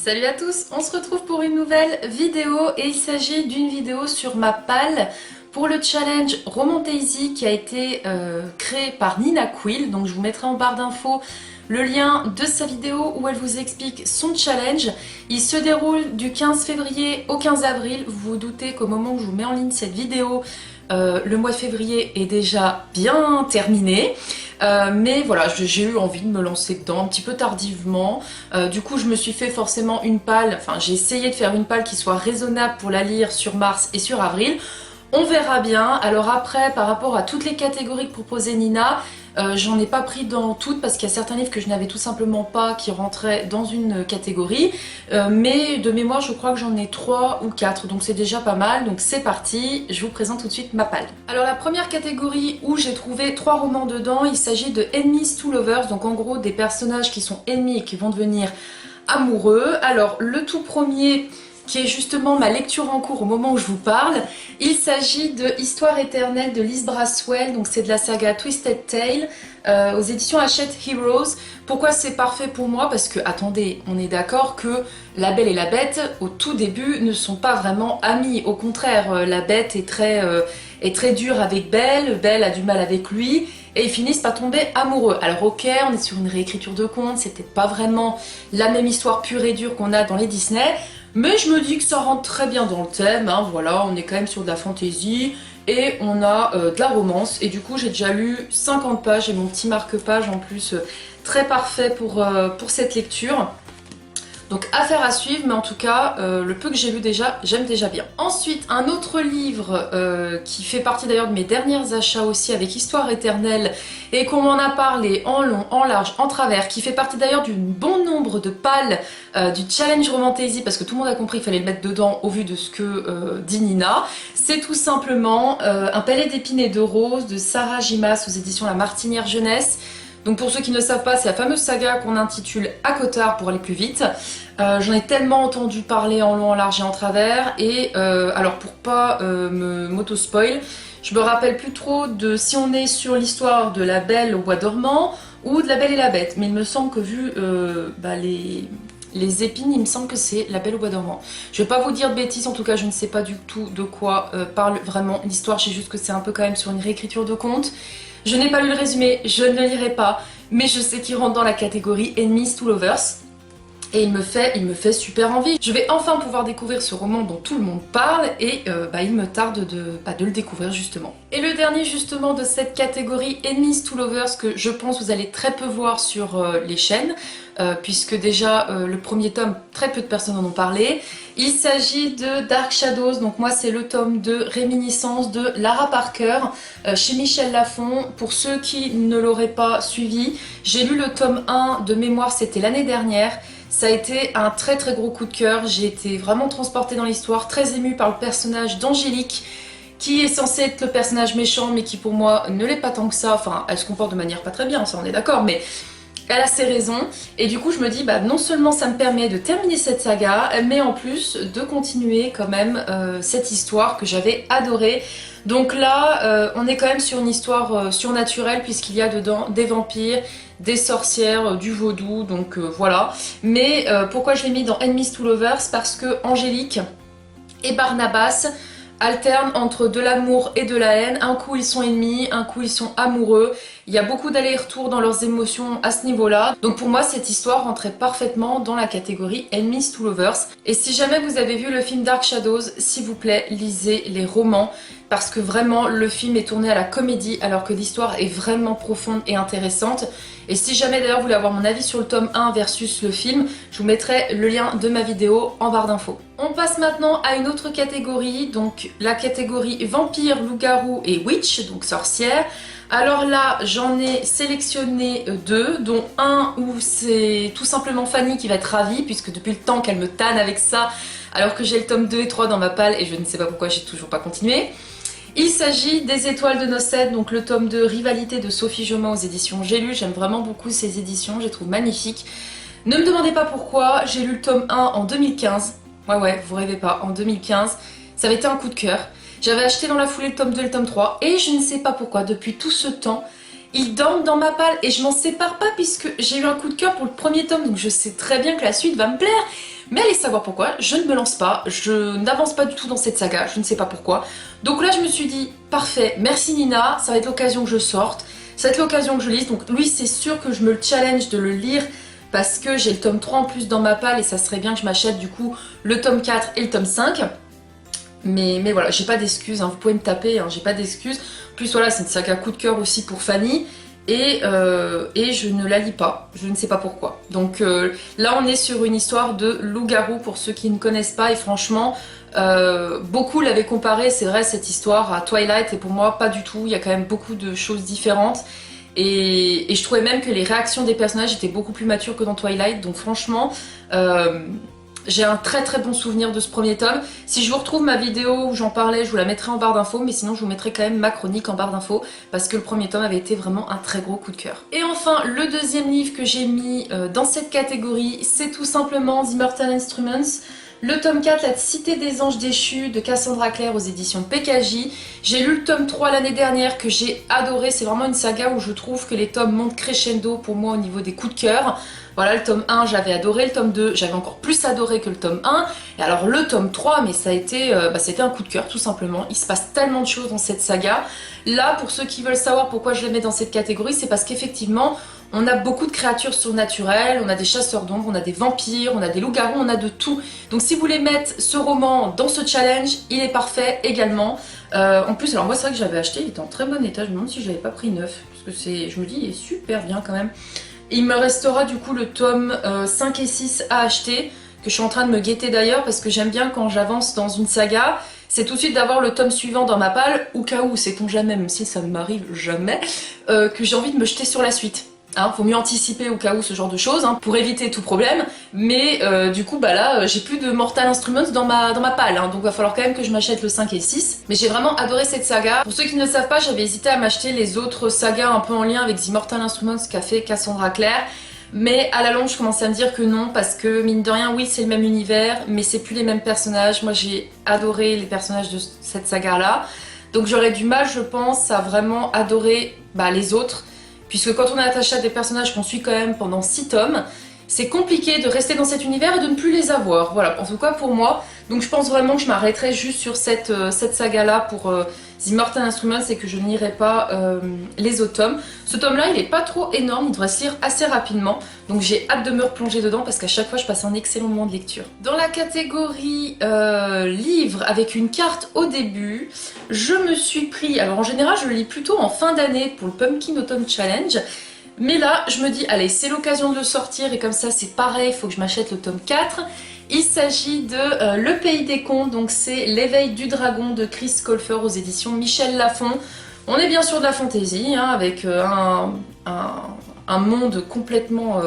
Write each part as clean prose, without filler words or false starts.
Salut à tous, on se retrouve pour une nouvelle vidéo et il s'agit d'une vidéo sur ma palle pour le challenge Romantasy qui a été créé par Nina Quill. Donc je vous mettrai en barre d'infos le lien de sa vidéo où elle vous explique son challenge. Il se déroule du 15 février au 15 avril. Vous vous doutez qu'au moment où je vous mets en ligne cette vidéo, le mois de février est déjà bien terminé. Mais voilà, j'ai eu envie de me lancer dedans un petit peu tardivement. Du coup, je me suis fait forcément une palle, enfin j'ai essayé de faire une palle qui soit raisonnable pour la lire sur mars et sur avril. On verra bien. Alors après, par rapport à toutes les catégories que proposait Nina, j'en ai pas pris dans toutes parce qu'il y a certains livres que je n'avais tout simplement pas qui rentraient dans une catégorie. Mais de mémoire, je crois que j'en ai 3 ou 4, donc c'est déjà pas mal. Donc c'est parti, je vous présente tout de suite ma palle. Alors la première catégorie où j'ai trouvé 3 romans dedans, il s'agit de Enemies to Lovers, donc en gros des personnages qui sont ennemis et qui vont devenir amoureux. Alors le tout premier, qui est justement ma lecture en cours au moment où je vous parle. Il s'agit de Histoire éternelle de Liz Braswell, donc c'est de la saga Twisted Tale, aux éditions Hachette Heroes. Pourquoi c'est parfait pour moi? Parce que, attendez, on est d'accord que la Belle et la Bête, au tout début, ne sont pas vraiment amis. Au contraire, la Bête est très dure avec Belle, Belle a du mal avec lui, et ils finissent par tomber amoureux. Alors ok, on est sur une réécriture de conte, c'est peut-être pas vraiment la même histoire pure et dure qu'on a dans les Disney, mais je me dis que ça rentre très bien dans le thème, hein. Voilà, on est quand même sur de la fantasy et on a de la romance. Et du coup, j'ai déjà lu 50 pages et mon petit marque-page en plus très parfait pour cette lecture. Donc affaire à suivre, mais en tout cas, le peu que j'ai lu déjà, j'aime déjà bien. Ensuite, un autre livre qui fait partie d'ailleurs de mes derniers achats aussi, avec Histoire éternelle, et qu'on m'en a parlé en long, en large, en travers, qui fait partie d'ailleurs d'un bon nombre de palles du challenge Romantasy, parce que tout le monde a compris qu'il fallait le mettre dedans au vu de ce que dit Nina. C'est tout simplement Un palais d'épines et de roses de Sarah Gimas aux éditions La Martinière Jeunesse. Donc pour ceux qui ne savent pas, c'est la fameuse saga qu'on intitule À Cotard pour aller plus vite. J'en ai tellement entendu parler en long, en large et en travers. Et alors pour pas m'auto-spoil, je me rappelle plus trop de si on est sur l'histoire de la Belle au bois dormant ou de la Belle et la Bête. Mais il me semble que vu les épines, il me semble que c'est La Belle au bois dormant. Je vais pas vous dire de bêtises, en tout cas je ne sais pas du tout de quoi parle vraiment l'histoire. Je sais juste que c'est un peu quand même sur une réécriture de conte. Je n'ai pas lu le résumé, je ne le lirai pas, mais je sais qu'il rentre dans la catégorie Enemies to Lovers. Et il me fait super envie. Je vais enfin pouvoir découvrir ce roman dont tout le monde parle et il me tarde de le découvrir justement. Et le dernier justement de cette catégorie Enemies to Lovers, que je pense vous allez très peu voir sur les chaînes, puisque déjà le premier tome, très peu de personnes en ont parlé. Il s'agit de Dark Shadows, donc moi c'est le tome de Réminiscence de Lara Parker chez Michel Lafon. Pour ceux qui ne l'auraient pas suivi, j'ai lu le tome 1 de mémoire, c'était l'année dernière. Ça a été un très très gros coup de cœur, j'ai été vraiment transportée dans l'histoire, très émue par le personnage d'Angélique, qui est censé être le personnage méchant, mais qui pour moi ne l'est pas tant que ça. Enfin, elle se comporte de manière pas très bien, ça on est d'accord, mais elle a ses raisons. Et du coup je me dis, non seulement ça me permet de terminer cette saga, mais en plus de continuer quand même cette histoire que j'avais adorée. Donc là, on est quand même sur une histoire surnaturelle, puisqu'il y a dedans des vampires, des sorcières, du vaudou, donc voilà. Mais pourquoi je l'ai mis dans Enemies to Lovers? Parce que Angélique et Barnabas alternent entre de l'amour et de la haine. Un coup ils sont ennemis, un coup ils sont amoureux. Il y a beaucoup d'allers-retours dans leurs émotions à ce niveau-là. Donc pour moi cette histoire rentrait parfaitement dans la catégorie Enemies to Lovers. Et si jamais vous avez vu le film Dark Shadows, s'il vous plaît lisez les romans, parce que vraiment le film est tourné à la comédie alors que l'histoire est vraiment profonde et intéressante. Et si jamais d'ailleurs vous voulez avoir mon avis sur le tome 1 versus le film, je vous mettrai le lien de ma vidéo en barre d'infos. On passe maintenant à une autre catégorie, donc la catégorie vampire, loup-garou et witch, donc sorcière. Alors là, j'en ai sélectionné 2, dont un où c'est tout simplement Fanny qui va être ravie, puisque depuis le temps qu'elle me tanne avec ça, alors que j'ai le tome 2 et 3 dans ma palle et je ne sais pas pourquoi j'ai toujours pas continué. Il s'agit des Étoiles de Nocède, donc le tome 2 Rivalité de Sophie Jomain aux éditions J'ai lu. J'aime vraiment beaucoup ces éditions, je les trouve magnifiques. Ne me demandez pas pourquoi, j'ai lu le tome 1 en 2015. Ouais, vous rêvez pas, en 2015. Ça avait été un coup de cœur. J'avais acheté dans la foulée le tome 2 et le tome 3 et je ne sais pas pourquoi, depuis tout ce temps, Ils dorment dans ma palle et je m'en sépare pas puisque j'ai eu un coup de cœur pour le premier tome, donc je sais très bien que la suite va me plaire. Mais allez savoir pourquoi, je ne me lance pas, je n'avance pas du tout dans cette saga, je ne sais pas pourquoi. Donc là je me suis dit, parfait, merci Nina, ça va être l'occasion que je sorte, ça va être l'occasion que je lise. Donc lui c'est sûr que je me le challenge de le lire parce que j'ai le tome 3 en plus dans ma palle et ça serait bien que je m'achète du coup le tome 4 et le tome 5. Mais voilà, j'ai pas d'excuses, hein, vous pouvez me taper, hein, j'ai pas d'excuses. En plus voilà, c'est une saga coup de cœur aussi pour Fanny. Et je ne la lis pas, je ne sais pas pourquoi. Donc là on est sur une histoire de loup-garou pour ceux qui ne connaissent pas et franchement beaucoup l'avaient comparé, c'est vrai, cette histoire à Twilight et pour moi pas du tout, il y a quand même beaucoup de choses différentes et je trouvais même que les réactions des personnages étaient beaucoup plus matures que dans Twilight, donc franchement j'ai un très très bon souvenir de ce premier tome. Si je vous retrouve ma vidéo où j'en parlais, je vous la mettrai en barre d'infos, mais sinon je vous mettrai quand même ma chronique en barre d'infos parce que le premier tome avait été vraiment un très gros coup de cœur. Et enfin, le deuxième livre que j'ai mis dans cette catégorie, c'est tout simplement The Immortal Instruments. Le tome 4, La Cité des Anges Déchus de Cassandra Clare aux éditions PKJ. J'ai lu le tome 3 l'année dernière que j'ai adoré. C'est vraiment une saga où je trouve que les tomes montent crescendo pour moi au niveau des coups de cœur. Voilà, le tome 1 j'avais adoré, le tome 2 j'avais encore plus adoré que le tome 1. Et alors le tome 3, mais ça a été un coup de cœur tout simplement. Il se passe tellement de choses dans cette saga. Là, pour ceux qui veulent savoir pourquoi je les mets dans cette catégorie, c'est parce qu'effectivement, on a beaucoup de créatures surnaturelles, on a des chasseurs d'ombre, on a des vampires, on a des loups-garous, on a de tout. Donc si vous voulez mettre ce roman dans ce challenge, il est parfait également. En plus, alors moi c'est vrai que j'avais acheté, il était en très bon état, je me demande si je l'avais pas pris neuf, parce que je me dis il est super bien quand même. Et il me restera du coup le tome 5 et 6 à acheter, que je suis en train de me guetter d'ailleurs, parce que j'aime bien quand j'avance dans une saga, c'est tout de suite d'avoir le tome suivant dans ma palle, au cas où, sait-on jamais, même si ça ne m'arrive jamais, que j'ai envie de me jeter sur la suite. Hein, faut mieux anticiper au cas où ce genre de choses, hein, pour éviter tout problème, mais du coup bah là j'ai plus de Mortal Instruments dans ma palle, hein, donc va falloir quand même que je m'achète le 5 et 6. Mais j'ai vraiment adoré cette saga. Pour ceux qui ne le savent pas, j'avais hésité à m'acheter les autres sagas un peu en lien avec The Mortal Instruments qu'a fait Cassandra Clare, mais à la longue je commençais à me dire que non, parce que mine de rien oui c'est le même univers, mais c'est plus les mêmes personnages. Moi j'ai adoré les personnages de cette saga là, donc j'aurais du mal je pense à vraiment adorer les autres. Puisque quand on est attaché à des personnages qu'on suit quand même pendant 6 tomes, c'est compliqué de rester dans cet univers et de ne plus les avoir. Voilà, en tout cas pour moi. Donc je pense vraiment que je m'arrêterai juste sur cette saga-là pour The Immortal Instruments et que je n'irai pas les autres tomes. Ce tome-là, il n'est pas trop énorme, il devrait se lire assez rapidement. Donc j'ai hâte de me replonger dedans parce qu'à chaque fois, je passe un excellent moment de lecture. Dans la catégorie livre avec une carte au début, je me suis pris... Alors en général, je le lis plutôt en fin d'année pour le Pumpkin Autumn Challenge. Mais là, je me dis, allez, c'est l'occasion de le sortir et comme ça, c'est pareil, il faut que je m'achète le tome 4. Il s'agit de Le Pays des Contes, donc c'est L'éveil du dragon de Chris Colfer aux éditions Michel Lafon. On est bien sûr de la fantaisie, hein, avec un monde complètement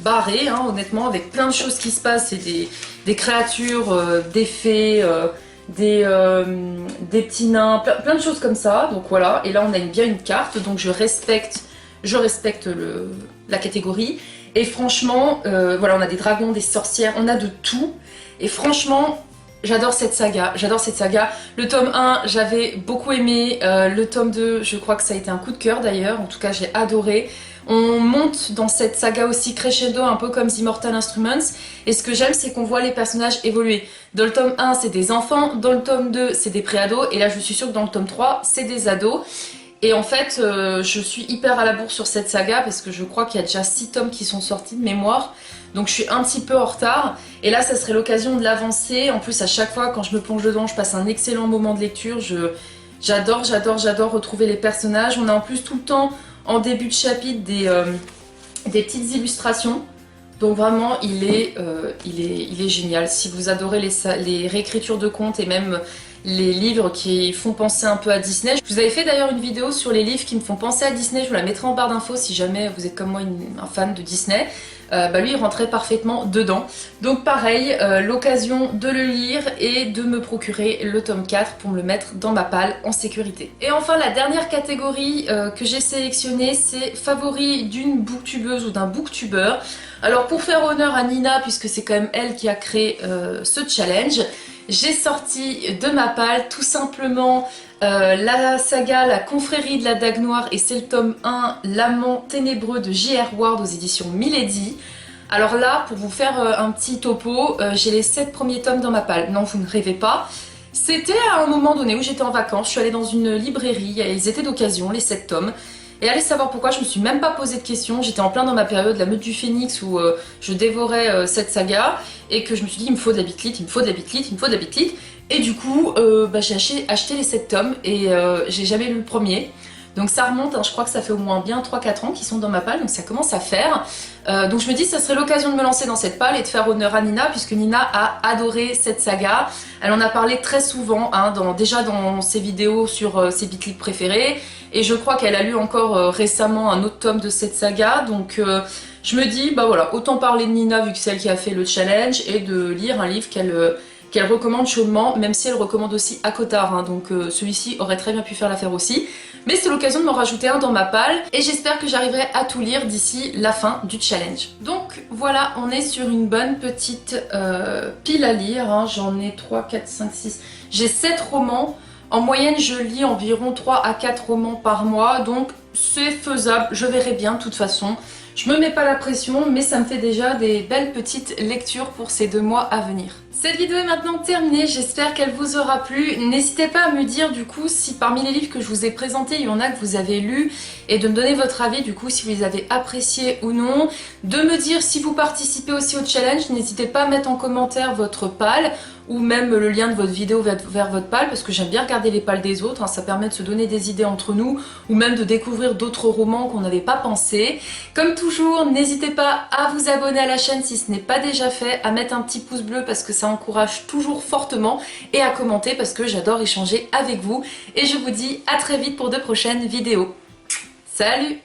barré, hein, honnêtement, avec plein de choses qui se passent et des créatures, des fées, des petits nains, plein de choses comme ça. Donc voilà, et là on a bien une carte, donc je respecte la catégorie. Et franchement, voilà, on a des dragons, des sorcières, on a de tout. Et franchement, j'adore cette saga, j'adore cette saga. Le tome 1, j'avais beaucoup aimé. Le tome 2, je crois que ça a été un coup de cœur d'ailleurs. En tout cas, j'ai adoré. On monte dans cette saga aussi crescendo, un peu comme The Immortal Instruments. Et ce que j'aime, c'est qu'on voit les personnages évoluer. Dans le tome 1, c'est des enfants. Dans le tome 2, c'est des pré-ados. Et là, je suis sûre que dans le tome 3, c'est des ados. Et en fait, je suis hyper à la bourre sur cette saga parce que je crois qu'il y a déjà 6 tomes qui sont sortis de mémoire. Donc je suis un petit peu en retard. Et là, ça serait l'occasion de l'avancer. En plus, à chaque fois, quand je me plonge dedans, je passe un excellent moment de lecture. J'adore retrouver les personnages. On a en plus tout le temps, en début de chapitre, des petites illustrations. Donc vraiment, il est génial. Si vous adorez les réécritures de contes et même les livres qui font penser un peu à Disney. Je vous avais fait d'ailleurs une vidéo sur les livres qui me font penser à Disney, je vous la mettrai en barre d'infos si jamais vous êtes comme moi un fan de Disney. Lui il rentrait parfaitement dedans. Donc pareil, l'occasion de le lire et de me procurer le tome 4 pour me le mettre dans ma palle en sécurité. Et enfin la dernière catégorie que j'ai sélectionnée, c'est favori d'une booktubeuse ou d'un booktubeur. Alors pour faire honneur à Nina, puisque c'est quand même elle qui a créé ce challenge, j'ai sorti de ma palle tout simplement la saga La Confrérie de la Dague Noire et c'est le tome 1, L'Amant Ténébreux de J.R. Ward aux éditions Milady. Alors là, pour vous faire un petit topo, j'ai les 7 premiers tomes dans ma palle. Non, vous ne rêvez pas. C'était à un moment donné où j'étais en vacances, je suis allée dans une librairie, ils étaient d'occasion, les 7 tomes. Et allez savoir pourquoi, je me suis même pas posé de questions, j'étais en plein dans ma période La Meute du Phénix où je dévorais cette saga et que je me suis dit il me faut de la bitlite, il me faut de la bitlite, il me faut de la bitlite. Et du coup, j'ai acheté les 7 tomes et j'ai jamais lu le premier. Donc ça remonte, hein, je crois que ça fait au moins bien 3-4 ans qu'ils sont dans ma palle, donc ça commence à faire. Donc je me dis que ça serait l'occasion de me lancer dans cette palle et de faire honneur à Nina, puisque Nina a adoré cette saga. Elle en a parlé très souvent, hein, déjà dans ses vidéos sur ses bitlits préférés, et je crois qu'elle a lu encore récemment un autre tome de cette saga, donc je me dis, bah voilà, autant parler de Nina vu que c'est elle qui a fait le challenge, et de lire un livre qu'elle recommande chaudement, même si elle recommande aussi ACOTAR, hein, donc celui-ci aurait très bien pu faire l'affaire aussi. Mais c'est l'occasion de m'en rajouter un dans ma palle, et j'espère que j'arriverai à tout lire d'ici la fin du challenge. Donc voilà, on est sur une bonne petite pile à lire, hein. J'en ai 3, 4, 5, 6... J'ai 7 romans. En moyenne, je lis environ 3 à 4 romans par mois, donc c'est faisable, je verrai bien de toute façon. Je me mets pas la pression, mais ça me fait déjà des belles petites lectures pour ces 2 mois à venir. Cette vidéo est maintenant terminée, j'espère qu'elle vous aura plu. N'hésitez pas à me dire du coup si parmi les livres que je vous ai présentés, il y en a que vous avez lus et de me donner votre avis du coup si vous les avez appréciés ou non. De me dire si vous participez aussi au challenge, n'hésitez pas à mettre en commentaire votre palle ou même le lien de votre vidéo vers votre palle parce que j'aime bien regarder les palles des autres, hein, ça permet de se donner des idées entre nous ou même de découvrir d'autres romans qu'on n'avait pas pensé. Comme toujours, n'hésitez pas à vous abonner à la chaîne si ce n'est pas déjà fait, à mettre un petit pouce bleu parce que ça encourage toujours fortement et à commenter parce que j'adore échanger avec vous et je vous dis à très vite pour de prochaines vidéos. Salut!